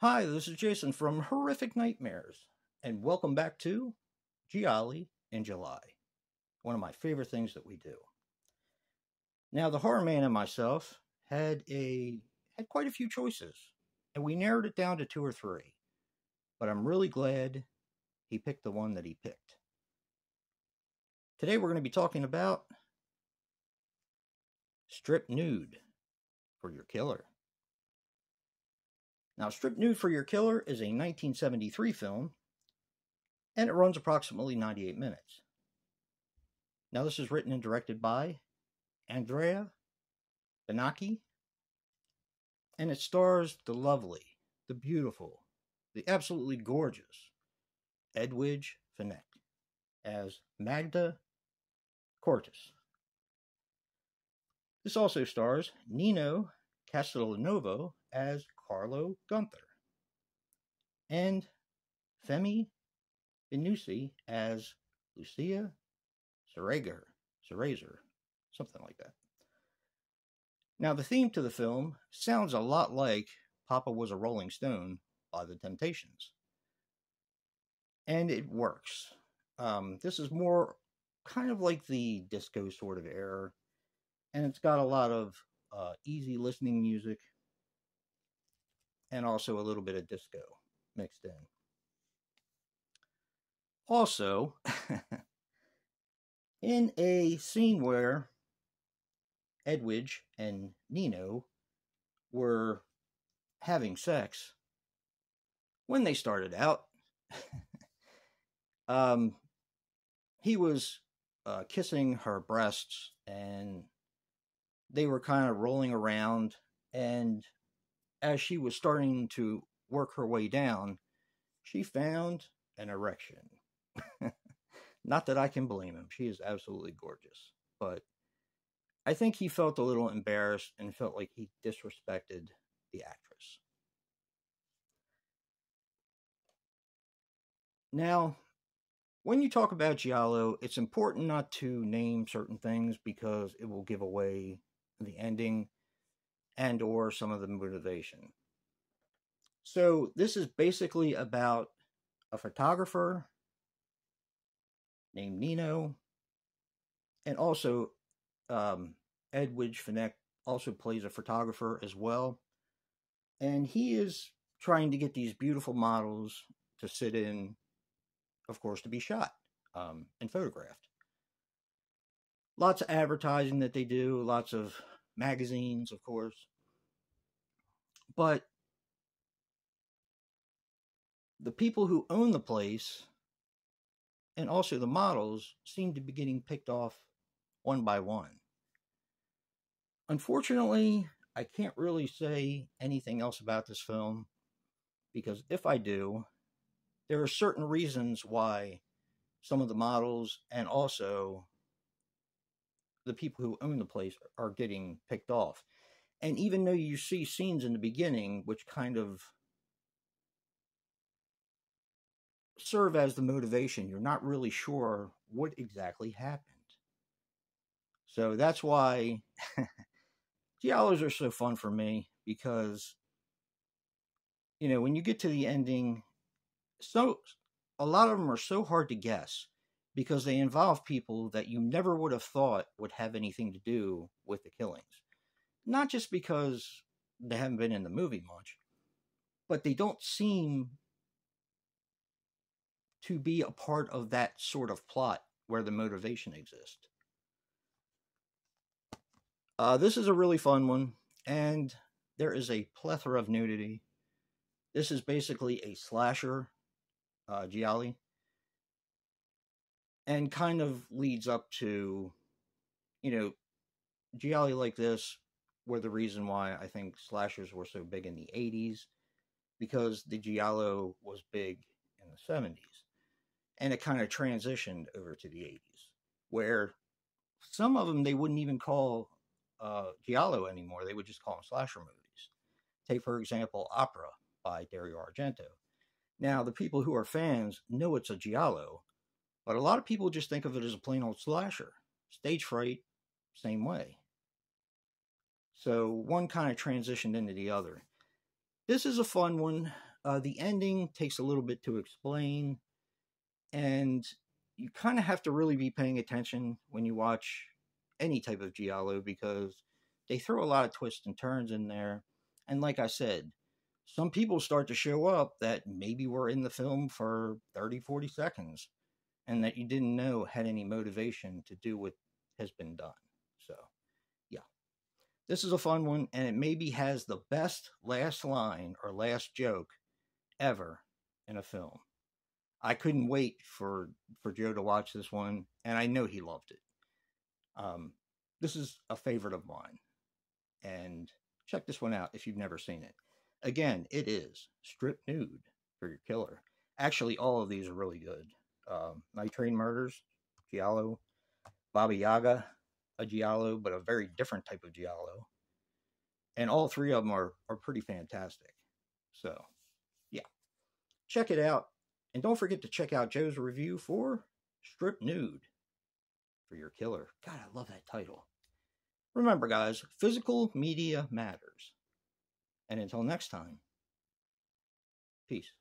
Hi, this is Jason from Horrific Nightmares, and welcome back to Gialli in July, one of my favorite things that we do. Now, the horror man and myself had quite a few choices, and we narrowed it down to two or three. But I'm really glad he picked the one that he picked. Today we're going to be talking about Strip Nude for Your Killer. Now, Strip Nude for Your Killer is a 1973 film, and it runs approximately 98 minutes. Now, this is written and directed by Andrea Benacchi, and it stars the lovely, the beautiful, the absolutely gorgeous Edwidge Fenech as Magda Cortis. This also stars Nino Castelnuovo as Carlo Gunther, and Femi Benusi as Lucia Cerezer, something like that. Now, the theme to the film sounds a lot like Papa Was a Rolling Stone by The Temptations, and it works. This is more kind of like the disco sort of era, and it's got a lot of easy listening music and also a little bit of disco mixed in. Also, in a scene where Edwidge and Nino were having sex, when they started out, he was kissing her breasts, and they were kind of rolling around, and as she was starting to work her way down, she found an erection. Not that I can blame him. She is absolutely gorgeous. But I think he felt a little embarrassed and felt like he disrespected the actress. Now, when you talk about Giallo, it's important not to name certain things because it will give away the ending and or some of the motivation. So this is basically about a photographer named Nino, and also Edwidge Fenech also plays a photographer as well, and he is trying to get these beautiful models to sit in, of course, to be shot and photographed. Lots of advertising that they do, lots of magazines, of course, but the people who own the place and also the models seem to be getting picked off one by one. Unfortunately, I can't really say anything else about this film, because if I do, there are certain reasons why some of the models and also the people who own the place are getting picked off. And even though you see scenes in the beginning which kind of serve as the motivation, you're not really sure what exactly happened. So that's why Giallos are so fun for me, because, you know, when you get to the ending, a lot of them are so hard to guess because they involve people that you never would have thought would have anything to do with the killings. Not just because they haven't been in the movie much, but they don't seem to be a part of that sort of plot where the motivation exists. This is a really fun one, and there is a plethora of nudity. This is basically a slasher Gialli, and kind of leads up to, you know, Gialli like this were the reason why I think slashers were so big in the 80s, because the Giallo was big in the 70s. And it kind of transitioned over to the 80s, where some of them they wouldn't even call Giallo anymore. They would just call them slasher movies. Take, for example, Opera by Dario Argento. Now, the people who are fans know it's a Giallo, but a lot of people just think of it as a plain old slasher. Stage Fright, same way. So one kind of transitioned into the other. This is a fun one. The ending takes a little bit to explain, and you kind of have to really be paying attention when you watch any type of Giallo, because they throw a lot of twists and turns in there. And like I said, some people start to show up that maybe were in the film for 30, 40 seconds and that you didn't know had any motivation to do what has been done. So, yeah. This is a fun one, and it maybe has the best last line or last joke ever in a film. I couldn't wait for Joe to watch this one, and I know he loved it. This is a favorite of mine, and check this one out if you've never seen it. Again, it is Strip Nude for Your Killer. Actually, all of these are really good. Night Train Murders, Giallo, Baba Yaga, a Giallo, but a very different type of Giallo. And all three of them are pretty fantastic. So, yeah. Check it out. And don't forget to check out Joe's review for Strip Nude for Your Killer. God, I love that title. Remember, guys, physical media matters. And until next time, peace.